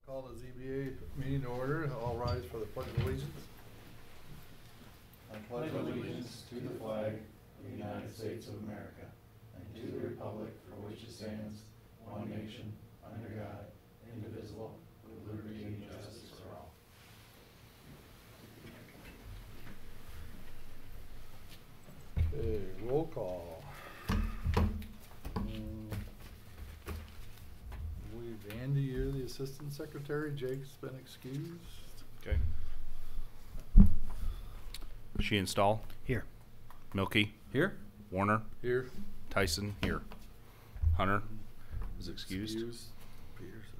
Call the ZBA meeting to order. All rise for the pledge of allegiance. I pledge allegiance to the flag of the United States of America and to the republic for which it stands, one nation, under God, indivisible, with liberty and justice for all. Okay, roll call. I believe Andy, you're the assistant secretary. Jake's been excused. Okay. Sheehan Stahl. Here. Milky. Here? Warner. Here. Tyson. Here. Hunter is excused. Peterson.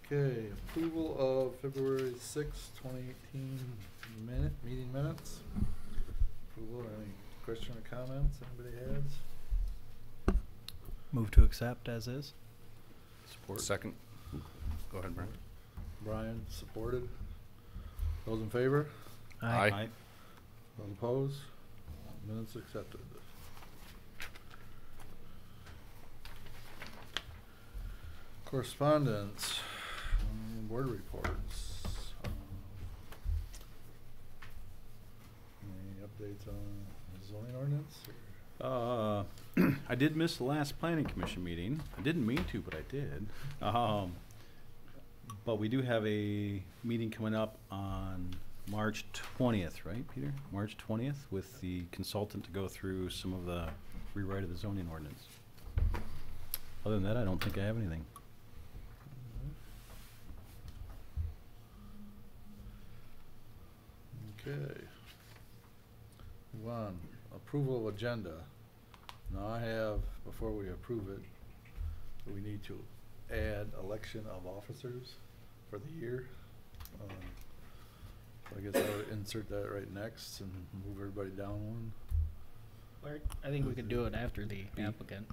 Okay, approval of February 6th, 2018 meeting minutes. Approval, any question or comments anybody has? Move to accept as is. Support. Second. Go ahead, Brian. Brian, supported. Those in favor? Aye. Those opposed? Minutes accepted. Correspondence, board reports. Any updates on the zoning ordinance? I did miss the last planning commission meeting. I didn't mean to, but I did. But we do have a meeting coming up on March 20th, right, Peter? March 20th with the consultant to go through some of the rewrite of the zoning ordinance. Other than that, I don't think I have anything. Okay. Move on. Approval of agenda. Now I have, before we approve it, we need to add election of officers for the year. So I guess I would insert that right next and move everybody down one. Or I think we could do it after the applicant.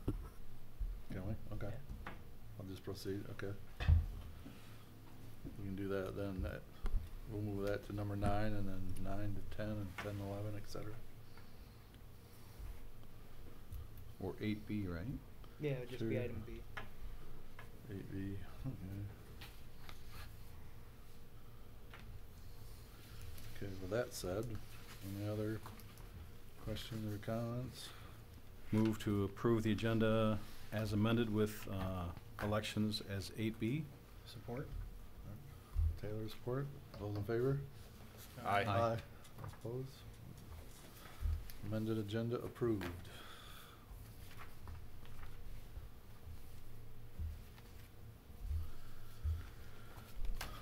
Can we? Okay. Yeah. I'll just proceed, okay. We can do that then. We'll move that to number 9 and then 9 to 10 and 10 to 11, etc. Or 8B, right? Yeah, it would just be Sure. item B. 8B, okay. Okay, with that said, any other questions or comments? Move to approve the agenda as amended with elections as 8B. Support. Taylor, support. Those in favor? Aye. Those opposed? Amended agenda approved.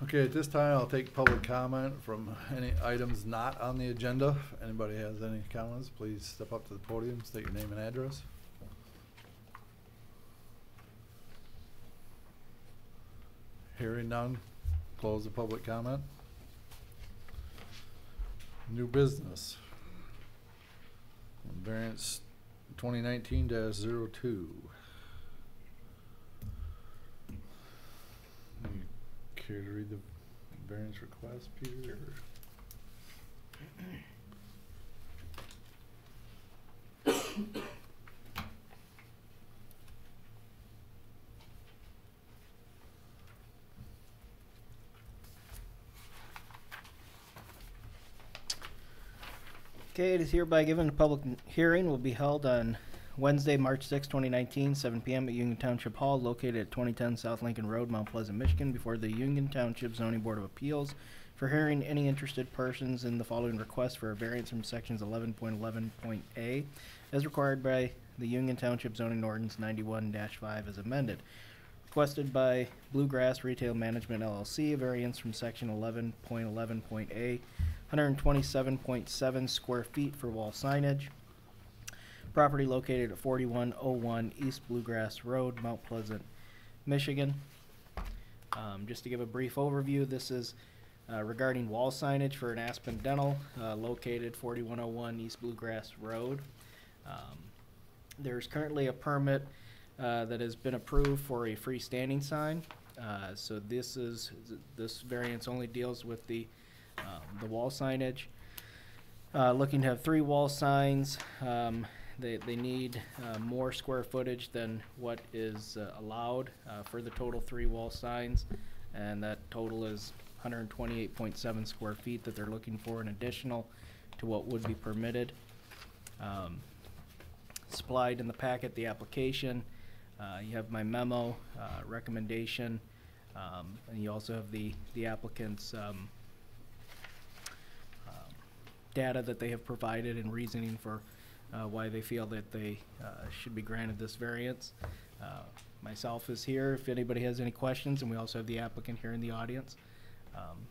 Okay, at this time, I'll take public comment from any items not on the agenda. If anybody has any comments, please step up to the podium, state your name and address. Hearing none, close the public comment. New business. Variance 2019-02. Care to read the variance request, Peter? Okay, it is hereby given a public hearing will be held on Wednesday, March 6, 2019, 7 p.m. at Union Township Hall, located at 2010 South Lincoln Road, Mount Pleasant, Michigan, before the Union Township Zoning Board of Appeals for hearing any interested persons in the following request for a variance from sections 11.11.a as required by the Union Township Zoning Ordinance 91-5 as amended. Requested by Bluegrass Retail Management LLC, a variance from section 11.11.a, 127.7 square feet for wall signage. Property located at 4101 East Bluegrass Road, Mount Pleasant, Michigan. Just to give a brief overview, this is regarding wall signage for an Aspen Dental located 4101 East Bluegrass Road. There's currently a permit that has been approved for a freestanding sign. So this variance only deals with the wall signage. Looking to have 3 wall signs. they need more square footage than what is allowed for the total 3 wall signs, and that total is 128.7 square feet that they're looking for in additional to what would be permitted. Supplied in the packet, the application, you have my memo, recommendation, and you also have the applicant's data that they have provided and reasoning for why they feel that they should be granted this variance. Myself is here if anybody has any questions, and we also have the applicant here in the audience.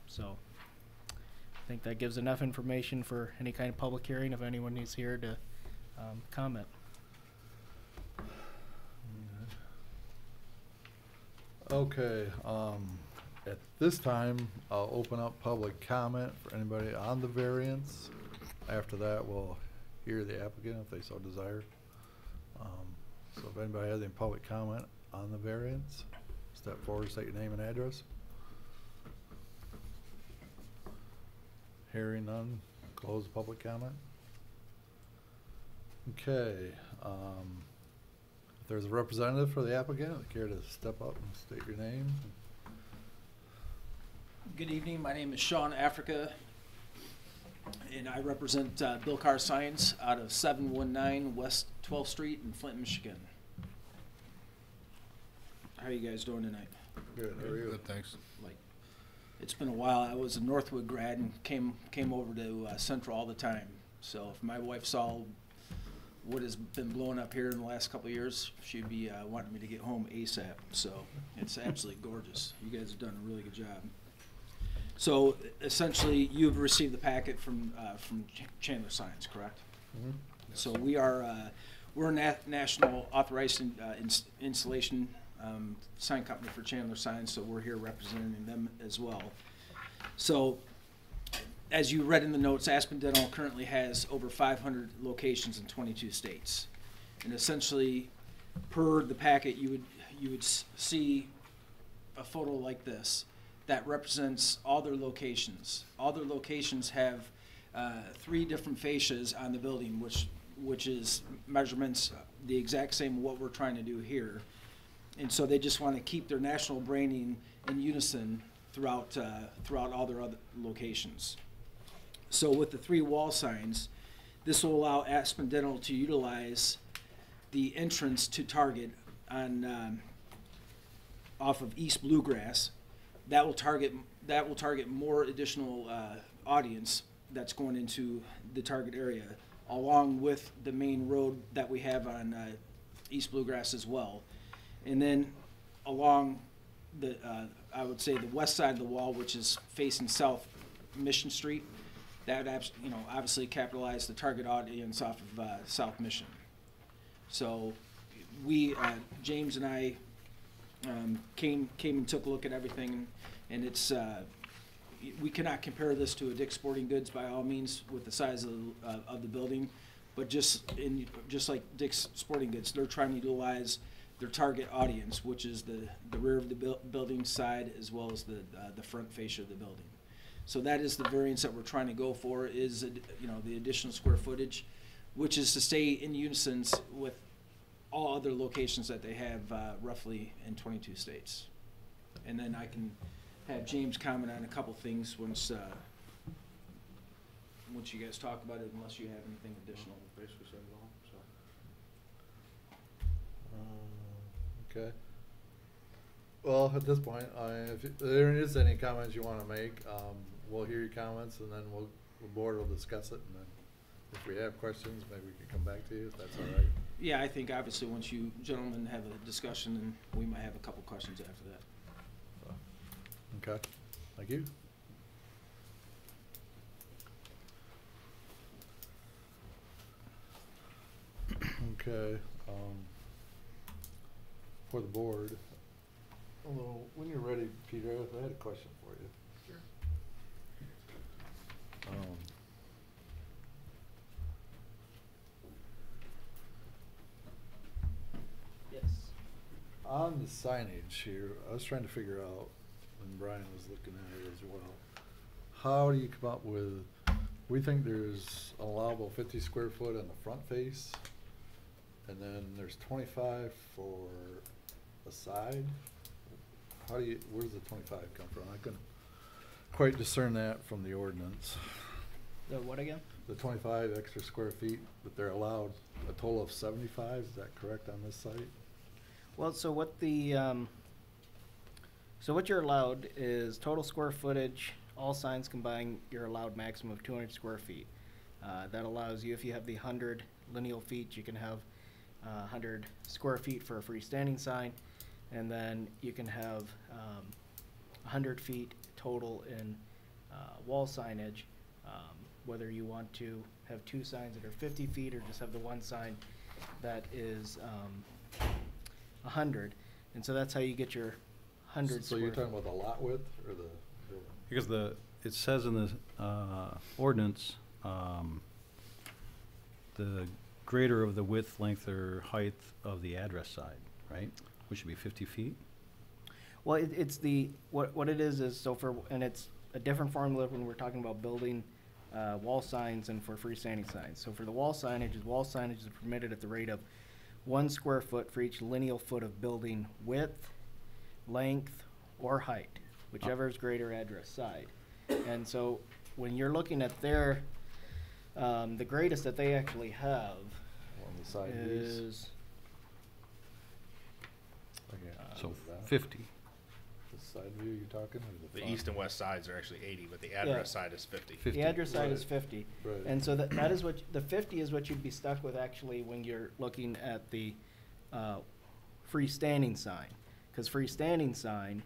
So I think that gives enough information for any kind of public hearing if anyone is here to comment. Okay, at this time, I'll open up public comment for anybody on the variance. After that, we'll hear the applicant if they so desire. So if anybody has any public comment on the variance, step forward, state your name and address. Hearing none, close the public comment. Okay, if there's a representative for the applicant, care to step up and state your name? Good evening, my name is Sean Africa, and I represent Bill Carr Signs out of 719 West 12th Street in Flint, Michigan. How are you guys doing tonight? Good, how are you? Good, thanks. It's been a while. I was a Northwood grad and came over to Central all the time. So if my wife saw what has been blowing up here in the last couple of years, she'd be wanting me to get home ASAP. So it's absolutely gorgeous. You guys have done a really good job. So essentially, you've received the packet from Chandler Signs, correct? Mhm. So we're a national authorized installation sign company for Chandler Signs, so we're here representing them as well. So as you read in the notes, Aspen Dental currently has over 500 locations in 22 states. And essentially, per the packet, you would see a photo like this that represents all their locations. All their locations have 3 different fascias on the building, which is measurements the exact same what we're trying to do here. And so they just want to keep their national branding in unison throughout all their other locations. So with the 3 wall signs, this will allow Aspen Dental to utilize the entrance to Target on off of East Bluegrass. That will target more additional audience that's going into the Target area, along with the main road that we have on East Bluegrass as well. And then along the I would say the west side of the wall, which is facing South Mission Street, that would obviously capitalize the target audience off of South Mission. So we James and I came and took a look at everything, and it's we cannot compare this to a Dick's Sporting Goods by all means with the size of the building, but just like Dick's Sporting Goods, they're trying to utilize their target audience, which is the rear of the building side as well as the front fascia of the building. So that is the variance that we're trying to go for, is the additional square footage, which is to stay in unison with all other locations that they have roughly in 22 states. And then I can have James comment on a couple things once you guys talk about it, unless you have anything additional. Basically said it all. So. Okay. Well, at this point, if there is any comments you want to make, we'll hear your comments, and then the board will discuss it, and then if we have questions, maybe we can come back to you, if that's all right. Yeah, I think obviously once you gentlemen have a discussion, and we might have a couple questions after that. Okay, thank you. Okay, for the board, although, when you're ready, Peter, I had a question for you. Sure. Yes. On the signage here, I was trying to figure out, and Brian was looking at it as well, how do you come up with, we think there's allowable 50 square foot on the front face, And then there's 25 for a side. How do you, where's the 25 come from? I couldn't quite discern that from the ordinance. The what again? The 25 extra square feet, but they're allowed a total of 75, is that correct on this site? Well, so what the, so what you're allowed is total square footage, all signs combined, you're allowed maximum of 200 square feet. That allows you, if you have the 100 lineal feet, you can have 100 square feet for a freestanding sign, and then you can have 100 feet total in wall signage, whether you want to have two signs that are 50 feet or just have the one sign that is 100. And so that's how you get your 100 So you're square talking about the lot width or the building? Because it says in the ordinance, the greater of the width, length, or height of the address side, right? Which should be 50 feet? Well, it's the, what it is so for, and it's a different formula when we're talking about building wall signs and for freestanding signs. So for the wall signage is permitted at the rate of 1 square foot for each lineal foot of building width, length, or height, whichever is greater address side. And so when you're looking at their, the greatest that they actually have On the side views? is, Okay, So what is that? 50. The side view you're talking, or the The front? east and west sides are actually 80, but the address side is 50. 50. the address side is Right. 50. Right. And so that is what, the 50 is what you'd be stuck with actually when you're looking at the freestanding sign. Because freestanding sign,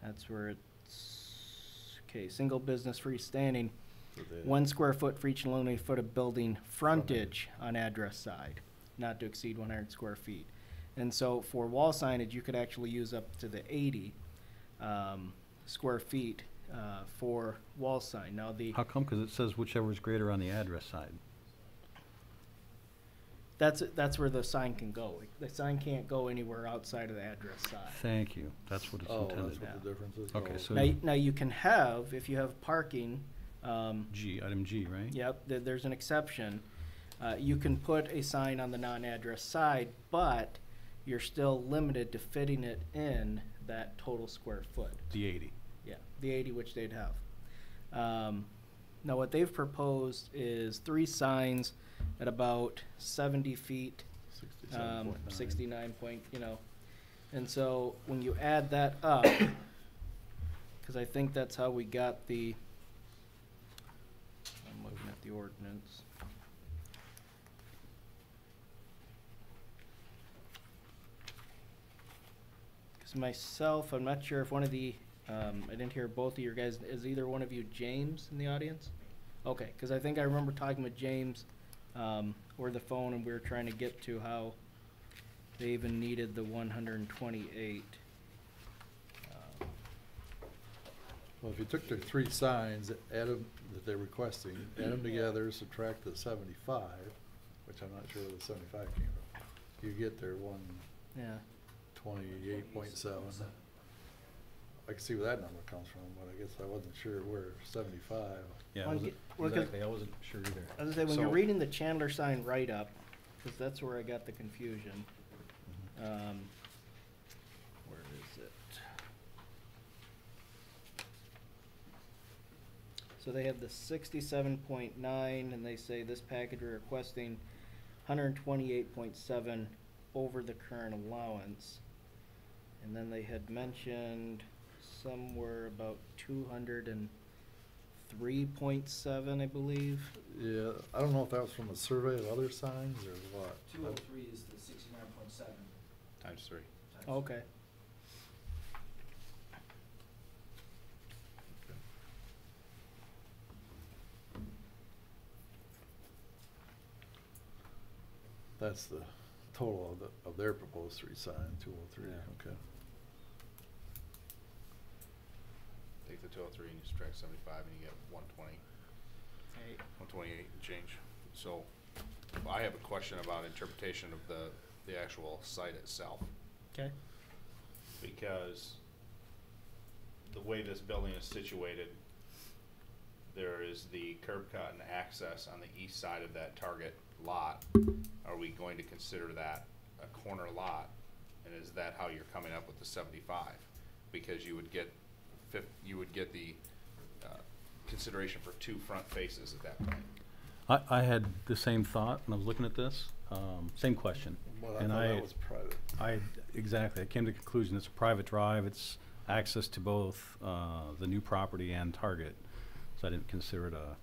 that's where it's, okay, single business freestanding, For the- 1 square foot for each linear foot of building frontage on address side, not to exceed 100 square feet. And so for wall signage, you could actually use up to the 80 square feet for wall sign. Now the, How come? Because it says whichever is greater on the address side. that's where the sign can go. The sign can't go anywhere outside of the address side. Thank you. That's what it's Oh, intended. that's what the difference is? Okay, Oh, so- Now you can have, if you have parking, G, item G, right? yep, there's an exception. You can put a sign on the non-address side, but you're still limited to fitting it in that total square foot. The 80. Yeah, the 80 which they'd have. Now what they've proposed is 3 signs at about 70 feet, 67.9. 69 point, and so when you add that up, because I think that's how we got the, I'm looking at the ordinance. Because myself, I'm not sure if one of the, I didn't hear both of your guys, is either one of you James in the audience? Okay, because I think I remember talking with James over the phone, and we were trying to get to how they even needed the 128. Well, if you took their 3 signs, add them, that they're requesting, add them together, subtract the 75, which I'm not sure where the 75 came from, you get their Yeah. 128.7. I can see where that number comes from, but I guess I wasn't sure where 75. Yeah, Well, I wasn't, well, 'cause- exactly, I wasn't sure either. I was gonna say, when you're So- reading the Chandler sign write-up, because that's where I got the confusion. Where is it? So they have the 67.9, and they say this package are requesting 128.7 over the current allowance. And then they had mentioned somewhere about 203.7, I believe. Yeah, I don't know if that was from a survey of other signs or what. 203 is the 69.7. Times 3. Okay. That's the total of their proposed 3 signs, 203, Yeah. okay. Take the 203 and you subtract 75 and you get 120, 128 and change. So I have a question about interpretation of the actual site itself. Okay. Because the way this building is situated, there is the curb cut and access on the east side of that target lot. Are we going to consider that a corner lot? And is that how you're coming up with the 75? Because you would get the consideration for 2 front faces at that point. I had the same thought when I was looking at this, same question. Well, I And thought that was private. Exactly, I came to the conclusion it's a private drive, it's access to both the new property and Target, so I didn't consider it a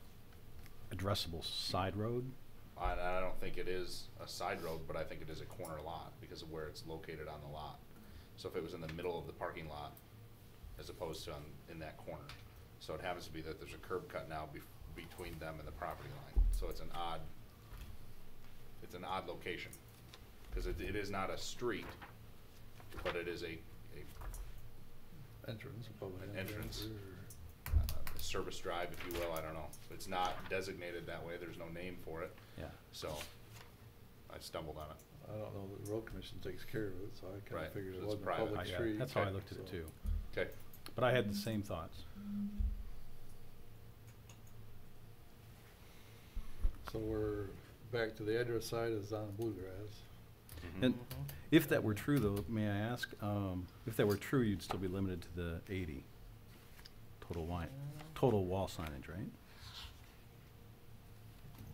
addressable side road. I don't think it is a side road, but I think it is a corner lot because of where it's located on the lot. So if it was in the middle of the parking lot, as opposed to in that corner. So it happens to be that there's a curb cut now between them and the property line. So it's an odd location. Because it is not a street, but it is a Entrance, public An entrance. or- service drive, if you will, I don't know. It's not designated that way, there's no name for it. Yeah. So I stumbled on it. I don't know, the road commission takes care of it, so I kinda Right, figured so it it's wasn't a private. public Yeah, street. that's how I Okay, looked at it so- too. Okay. But I had the same thoughts. So we're back to the address side is on Bluegrass. And if that were true, though, may I ask, if that were true, you'd still be limited to the 80 total wall signage, right?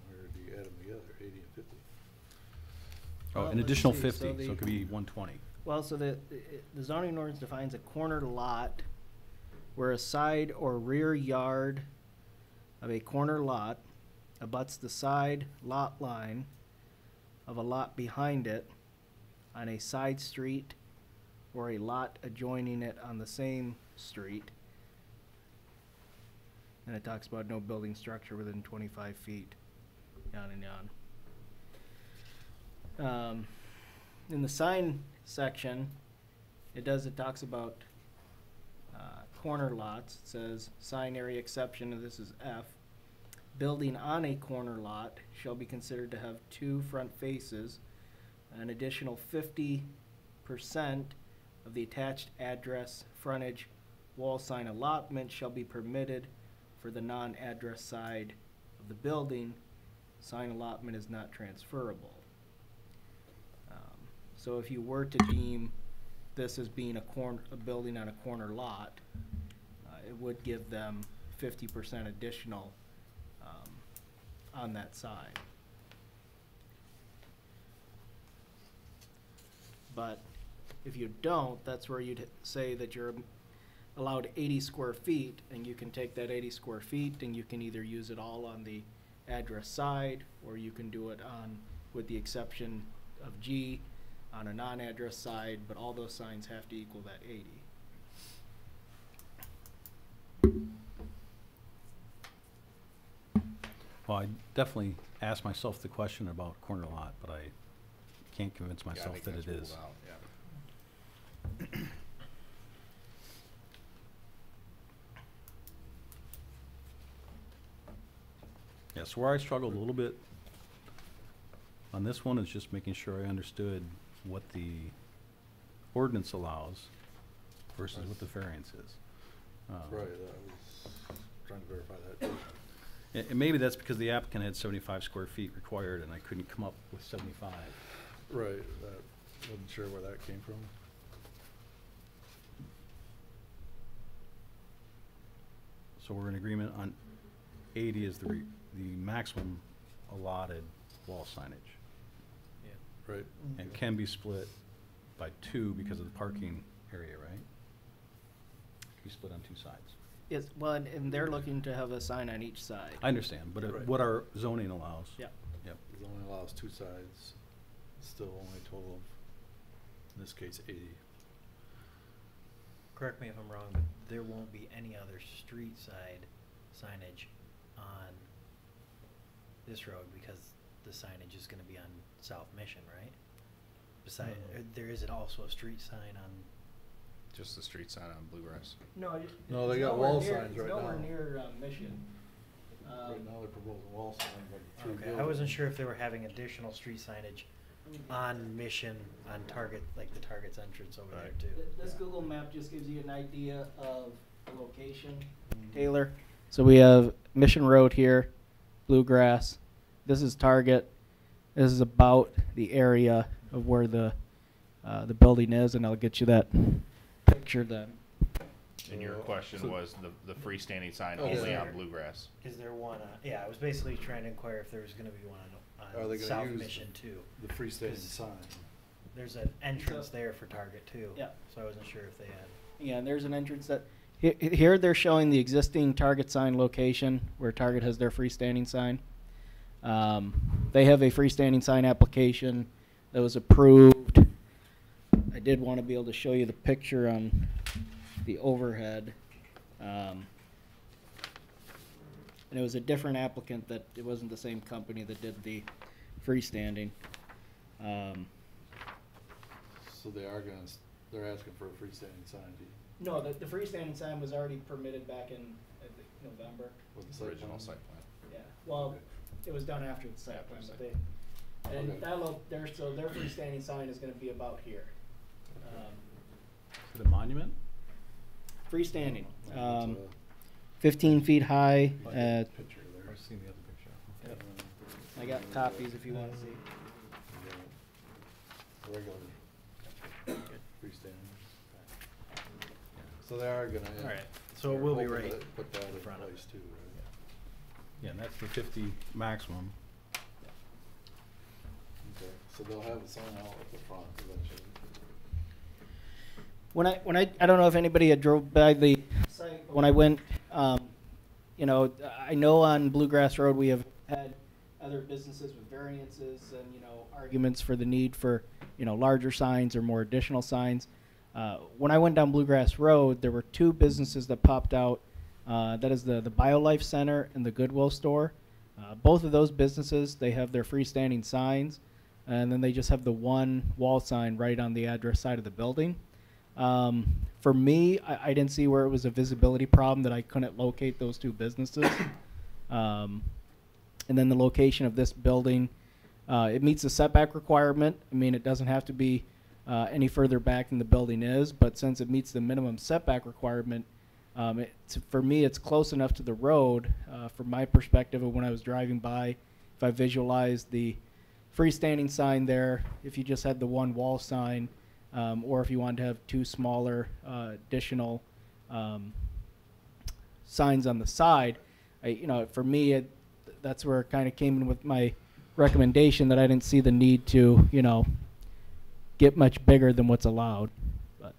Where do you add them together, 80 and 50? Oh, Well, an let's additional see, 50, so so it could be 120. Well, so the zoning ordinance defines a corner lot where a side or rear yard of a corner lot abuts the side lot line of a lot behind it on a side street or a lot adjoining it on the same street. And it talks about no building structure within 25 feet, yon and yon. In the sign section, it talks about corner lots. It says sign area exception, and this is F. Building on a corner lot shall be considered to have 2 front faces. An additional 50% of the attached address, frontage, wall sign allotment shall be permitted for the non-address side of the building. Sign allotment is not transferable. So if you were to deem this as being a building on a corner lot, it would give them 50% additional on that side. But if you don't, that's where you'd say that you're allowed 80 square feet, and you can take that 80 square feet and you can either use it all on the address side, or you can do it on, with the exception of G, on a non-address side, but all those signs have to equal that 80. Well, I definitely asked myself the question about corner lot, but I can't convince Yeah, I myself think that that's it ruled is. out, yeah. Yeah, so where I struggled a little bit on this one is just making sure I understood what the ordinance allows versus what the variance is. Right, I was trying to verify that too. And maybe that's because the applicant had 75 square feet required and I couldn't come up with 75. Right, that, wasn't sure where that came from. So we're in agreement on 80 is the maximum allotted wall signage. Right, And can be split by 2 because of the parking area, right? Be split on 2 sides. Yes, well, and they're looking to have a sign on each side. I understand, but Right. what our zoning allows. Yep. Yep. it only allows 2 sides, still only a total of, in this case, 80. Correct me if I'm wrong, but there won't be any other street side signage on this road because the signage is gonna be on South Mission, right? Beside, there isn't also a street sign on, Just the street sign on Bluegrass. No, No, they got wall signs right It's nowhere now. near Mission. Right now, they're proposing wall signs like 3 okay, I buildings. wasn't sure if they were having additional street signage on Mission, on Target, like the Target's entrance over there Right. too. This Yeah. Google map just gives you an idea of the location, Mhm. Taylor. So we have Mission Road here, Bluegrass. This is Target. This is about the area of where the building is, and I'll get you that picture then. And your question was the freestanding sign Okay. only on Bluegrass. Is there one on, yeah, I was basically trying to inquire if there was gonna be one Are on they gonna South use Mission too. The freestanding sign. There's an entrance there for Target too. Yeah. So I wasn't sure if they had. Yeah, and there's an entrance that, here they're showing the existing Target sign location where Target has their freestanding sign. They have a freestanding sign application that was approved. I did want to be able to show you the picture on the overhead. And it was a different applicant, that it wasn't the same company that did the freestanding. So they are gonna, they're asking for a freestanding sign No, the freestanding sign was already permitted back in, I think, November. with the site Original plan. site plan. Yeah, well, it was done after the site plan, but they, and Okay. so their freestanding sign is gonna be about here. For the monument? Freestanding, It's 15 feet high, a picture there. I've seen the other picture. Yep. I got copies if you wanna see. Regular freestanding. So they are gonna. All right, so they're we'll be hoping right to put that in in front of place it. too, right? Yeah, and that's the 50 maximum. Okay, so they'll have a sign out at the front eventually. I don't know if anybody had drove by the site, but when I went, you know, I know on Bluegrass Road, we have had other businesses with variances and, you know, arguments for the need for, you know, larger signs or more additional signs. When I went down Bluegrass Road, there were two businesses that popped out. That is the BioLife Center and the Goodwill Store. Both of those businesses, they have their freestanding signs, and then they just have the one wall sign right on the address side of the building. For me, I didn't see where it was a visibility problem that I couldn't locate those two businesses. And then the location of this building, it meets the setback requirement. I mean, it doesn't have to be any further back than the building is, but since it meets the minimum setback requirement, for me, it's close enough to the road, from my perspective of when I was driving by. If I visualized the freestanding sign there, if you just had the one wall sign, or if you wanted to have two smaller additional signs on the side, for me, that's where it kind of came in with my recommendation, that I didn't see the need to, get much bigger than what's allowed. But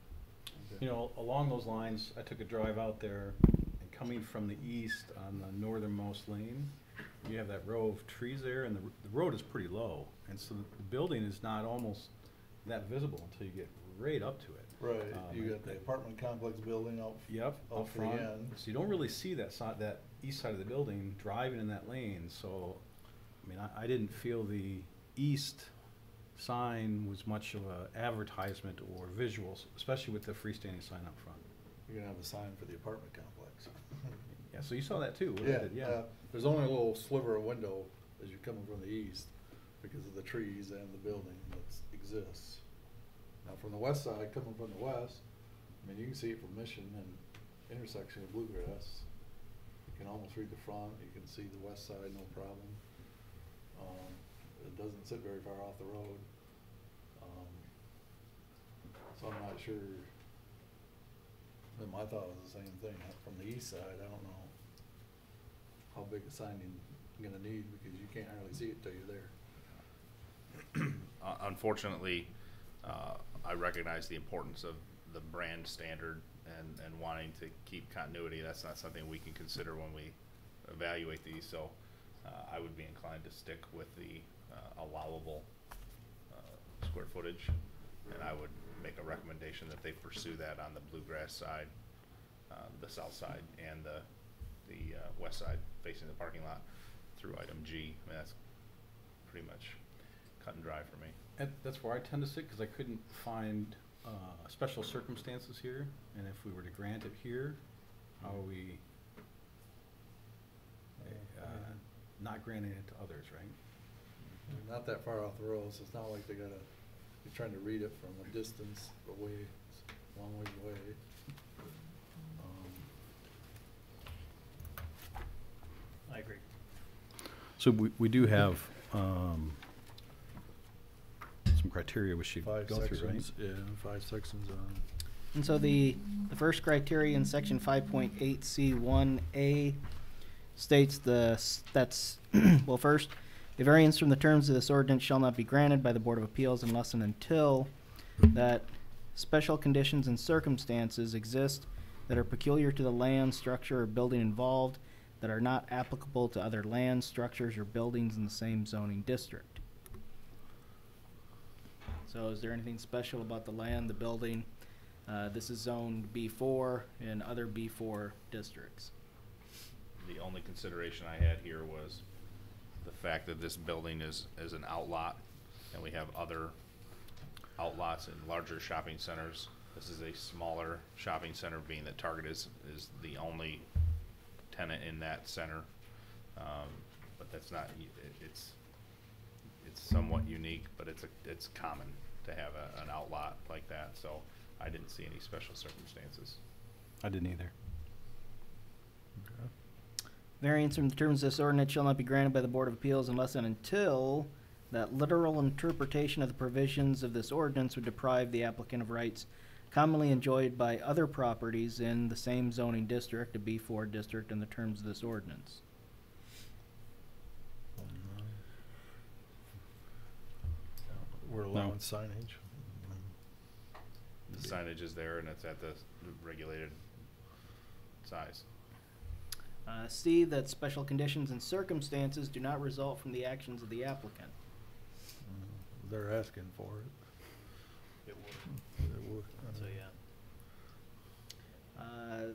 You know, along those lines, I took a drive out there, and coming from the east on the northernmost lane, you have that row of trees there, and the road is pretty low, and so the building is not almost that visible until you get right up to it. Right, you got the apartment complex building out. Yep, Up up the front. end. So you don't really see that side, that east side of the building driving in that lane, so, I mean, I didn't feel the east sign was much of a advertisement or visuals, especially with the freestanding sign up front. You're gonna have a sign for the apartment complex. Yeah, so you saw that too, wasn't it? Yeah, there's only a little sliver of window as you're coming from the east because of the trees and the building that exists. Now, from the west side, coming from the west, I mean, you can see it from Mission and intersection of Bluegrass. You can almost read the front, you can see the west side, no problem. It doesn't sit very far off the road. So I'm not sure. My thought was the same thing. From the east side, I don't know how big a sign you're gonna need, because you can't hardly see it till you're there. Unfortunately, I recognize the importance of the brand standard and wanting to keep continuity. That's not something we can consider when we evaluate these, so I would be inclined to stick with the allowable square footage, and I would make a recommendation that they pursue that on the Bluegrass side, the south side, and the west side facing the parking lot through item G. I mean, that's pretty much cut and dry for me. That's where I tend to sit, because I couldn't find special circumstances here, and if we were to grant it here, how are we not granting it to others, right? They're not that far off the road, so it's not like you're trying to read it from a distance away, it's a long ways away. I agree. So we do have some criteria we should Five go through, right? sections, yeah, 5 sections on. And so the first criteria in section 5.8C1A states that's, well, first, a variance from the terms of this ordinance shall not be granted by the Board of Appeals unless and until that special conditions and circumstances exist that are peculiar to the land, structure, or building involved that are not applicable to other lands, structures, or buildings in the same zoning district. So is there anything special about the land, the building? This is zoned B4 and other B4 districts. The only consideration I had here was the fact that this building is an outlot, and we have other outlots in larger shopping centers. This is a smaller shopping center, being that Target is the only tenant in that center. But that's not, it's somewhat unique, but it's common to have an outlot like that, so I didn't see any special circumstances. I didn't either. Okay. Variance from the terms of this ordinance shall not be granted by the Board of Appeals unless and until that literal interpretation of the provisions of this ordinance would deprive the applicant of rights commonly enjoyed by other properties in the same zoning district, a B4 district, in the terms of this ordinance. We're allowing signage. The signage is there, and it's at the regulated size. C, that special conditions and circumstances do not result from the actions of the applicant. They're asking for it. It would. They would, So, yeah.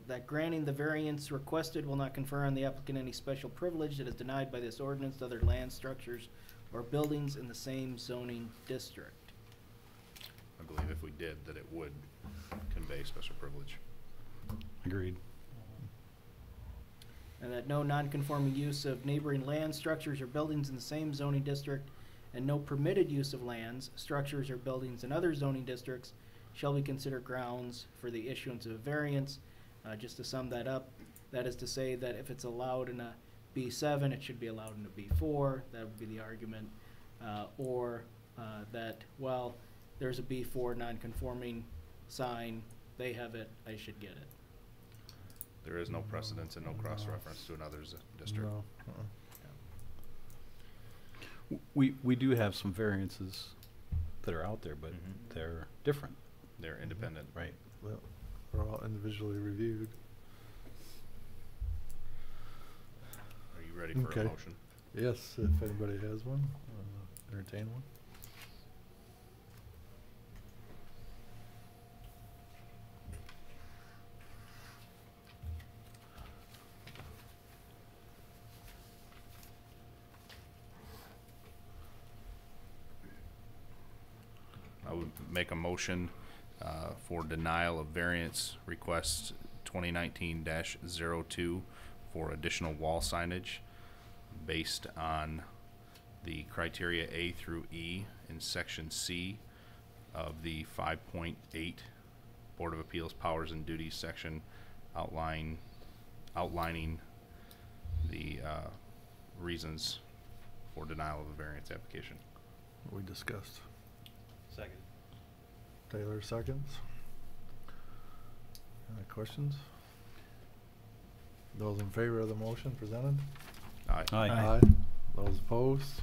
That granting the variance requested will not confer on the applicant any special privilege that is denied by this ordinance to other land, structures, or buildings in the same zoning district. I believe if we did, that it would convey special privilege. Agreed. And that no non-conforming use of neighboring land, structures, or buildings in the same zoning district, and no permitted use of lands, structures, or buildings in other zoning districts shall be considered grounds for the issuance of a variance. Just to sum that up, that is to say that if it's allowed in a B7, it should be allowed in a B4. That would be the argument. Or that, well, there's a B4 non-conforming sign, they have it, I should get it. There is no precedence and no cross-reference to another district. No. We do have some variances that are out there, but they're different. They're independent. Right. Well, they're all individually reviewed. Are you ready for Okay. a motion? Yes, if anybody has one, entertain one. I would make a motion for denial of variance request 2019-02 for additional wall signage based on the criteria A through E in section C of the 5.8 Board of Appeals Powers and Duties section, outlining the reasons for denial of a variance application. We discussed. Second. Taylor seconds. Any questions? Those in favor of the motion presented? Aye. Aye. Those opposed?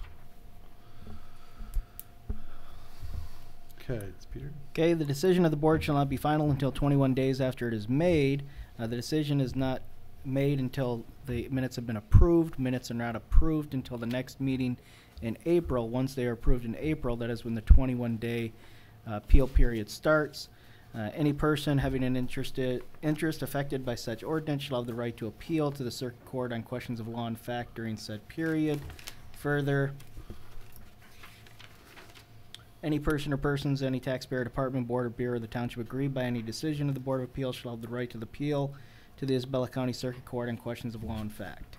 Okay, it's Peter. Okay, the decision of the board shall not be final until 21 days after it is made. The decision is not made until the minutes have been approved. Minutes are not approved until the next meeting in April. Once they are approved in April, that is when the 21-day appeal period starts. Any person having an interest affected by such ordinance shall have the right to appeal to the circuit court on questions of law and fact during said period. Further, any person or persons, any taxpayer, department, board, or bureau of the township aggrieved by any decision of the Board of Appeals shall have the right to the appeal to the Isabella County Circuit Court on questions of law and fact.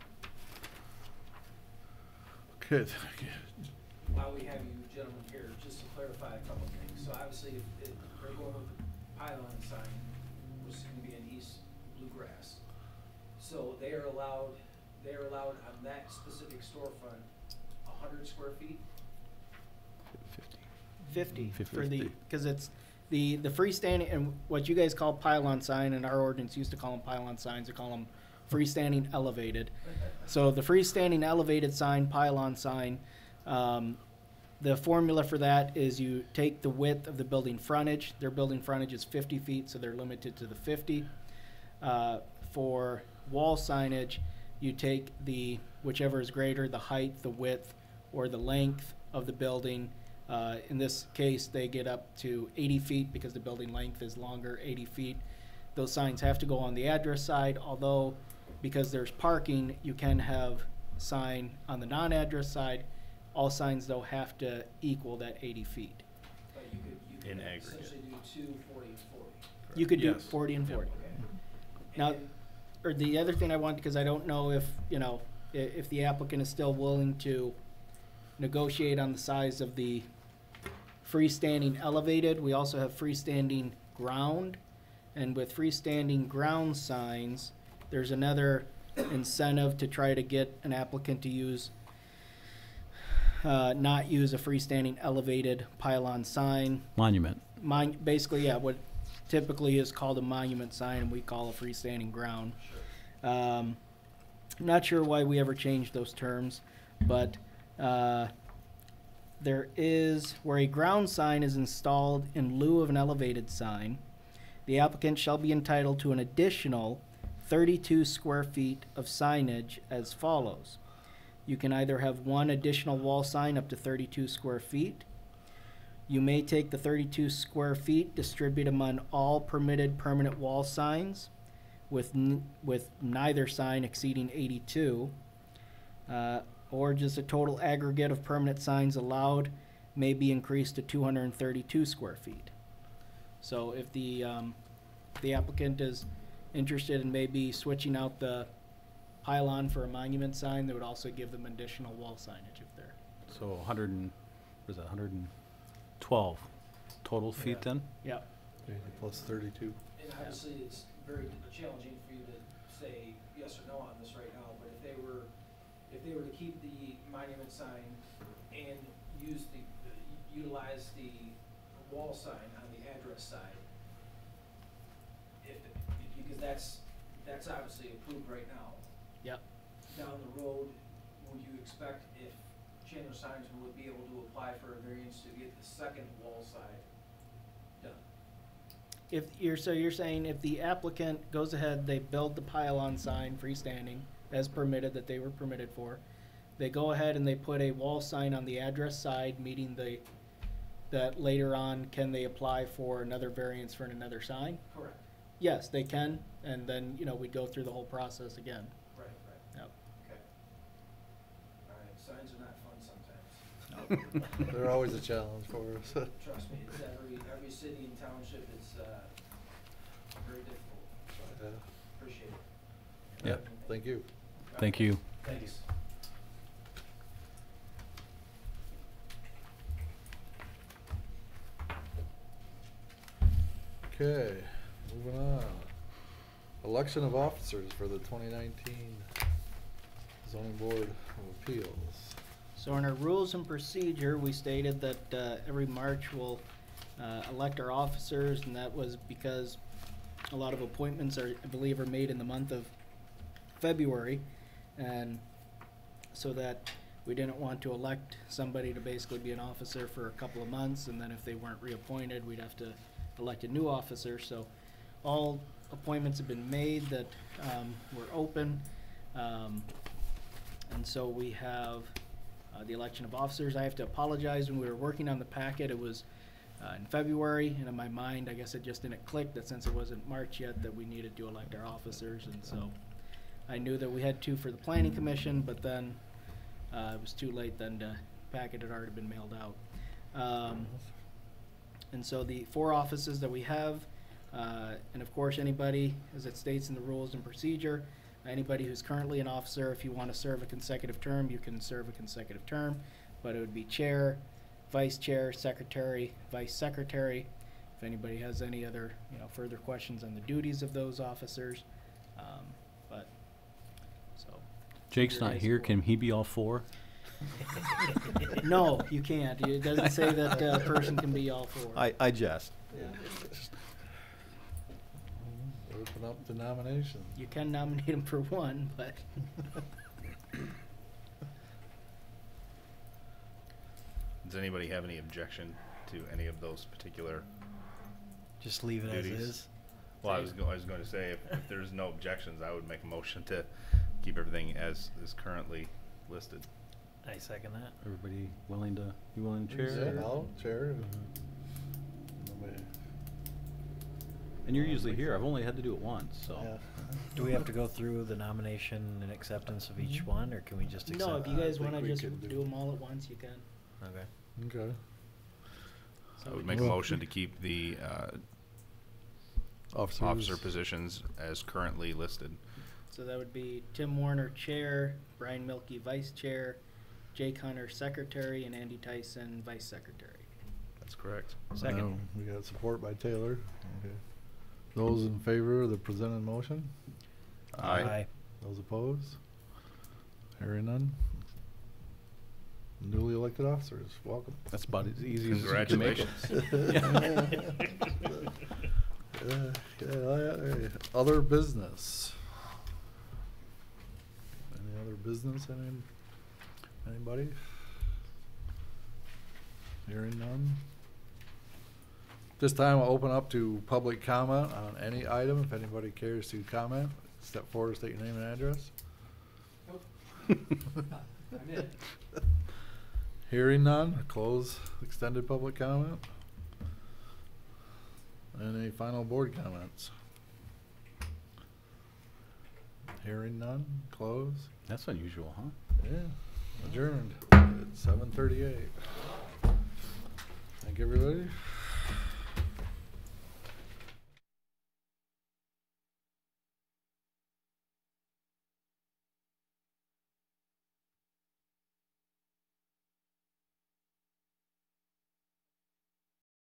Okay, thank you. While we have you gentlemen here, just to clarify a couple of things. So obviously, if they're going with the pylon sign, which is going to be in East Bluegrass. So they are allowed they are allowed on that specific storefront 100 square feet. 50 for 50. the, because it's the freestanding, and what you guys call pylon sign, and our ordinance used to call them pylon signs, we call them freestanding elevated. So the freestanding elevated sign, pylon sign, the formula for that is you take the width of the building frontage. Their building frontage is 50 feet, so they're limited to the 50. For wall signage, you take the, whichever is greater, the height, the width, or the length of the building. In this case, they get up to 80 feet because the building length is longer, 80 feet. Those signs have to go on the address side, although because there's parking, you can have sign on the non-address side. All signs, though, have to equal that 80 feet. But you could In aggregate. essentially do 2, 40, and 40. You could do Yes. 40 and 40. Okay. Now, And or the other thing I want, because I don't know if, you know, if the applicant is still willing to negotiate on the size of the freestanding elevated. We also have freestanding ground. And with freestanding ground signs, there's another incentive to try to get an applicant to use, not use a freestanding elevated pylon sign. Monument. Basically, yeah, what typically is called a monument sign, and we call a freestanding ground. I'm not sure why we ever changed those terms, but there is, where a ground sign is installed in lieu of an elevated sign, the applicant shall be entitled to an additional 32 square feet of signage as follows. You can either have one additional wall sign up to 32 square feet. You may take the 32 square feet, distribute them on all permitted permanent wall signs, with neither sign exceeding 82, or just a total aggregate of permanent signs allowed may be increased to 232 square feet. So if the applicant is interested in maybe switching out the pylon for a monument sign, that would also give them additional wall signage if they're. So 100 and, what is that, 112 total feet Yeah. then? Yep. Plus 32. And obviously, it's very challenging for you to say yes or no on this right now, but if they were to keep the monument sign and utilize the wall sign on the address side, because that's obviously approved right now. Yep. Down the road, would you expect if Chandler Signs would be able to apply for a variance to get the second wall side done? If you're saying if the applicant goes ahead, they build the pylon sign freestanding as permitted, that they were permitted for, they go ahead and they put a wall sign on the address side, meeting that later on, can they apply for another variance for another sign? Correct. Yes, they can, and then, we'd go through the whole process again. Right. Yep. Okay. All right, signs are not fun sometimes. They're always a challenge for us. Trust me, it's every city and township is very difficult, so Yeah. appreciate it. Yep. Thank you. Thank you. Thanks. Okay, moving on. Election of officers for the 2019 Zoning Board of Appeals. So in our rules and procedure, we stated that every March we'll elect our officers, and that was because a lot of appointments I believe, are made in the month of February, and so that we didn't want to elect somebody to basically be an officer for a couple of months, and then if they weren't reappointed, we'd have to elect a new officer. So all appointments have been made that were open, and so we have the election of officers. I have to apologize, when we were working on the packet, it was in February, and in my mind, I guess it just didn't click that since it wasn't March yet, that we needed to elect our officers, and so I knew that we had two for the planning commission, but then it was too late then, the packet had already been mailed out. And so the 4 offices that we have, and of course anybody, as it states in the rules and procedure, anybody who's currently an officer, if you want to serve a consecutive term, you can serve a consecutive term, but it would be chair, vice chair, secretary, vice secretary. If anybody has any other, further questions on the duties of those officers, Jake's not here, can he be all four? No, you can't. It doesn't say that a person can be all four. I jest. Open up the nominations. You can nominate him for one, but Does anybody have any objection to any of those particular? Just leave it as Duties. is. Well, I was going to say, if there's no objections, I would make a motion to keep everything as is currently listed. I second that. Everybody willing to Yeah, chair? I'll chair. Nobody- And you're usually here. I've only had to do it once, so. Yeah. Do we have to go through the nomination and acceptance of each one, or can we just accept? no, if you I guys think want to we just can do do- them all at once, you can. Okay. Okay. So I would make a motion to keep the Officers. officer positions as currently listed. So that would be Tim Warner, Chair, Brian Milky, Vice Chair, Jake Hunter, Secretary, and Andy Tyson, Vice Secretary. That's correct. Second. Now, we got support by Taylor. Okay. Those in favor of the presented motion? Aye. Those opposed? Hearing none? Newly elected officers, welcome. That's about as easy as you can make it. Other business. Any other business, anybody? Hearing none? This time I'll open up to public comment on any item. If anybody cares to comment, step forward, state your name and address. Hearing none, close extended public comment. Any final board comments? Hearing none, close. That's unusual, huh? Yeah, adjourned at 7:38. Thank everybody.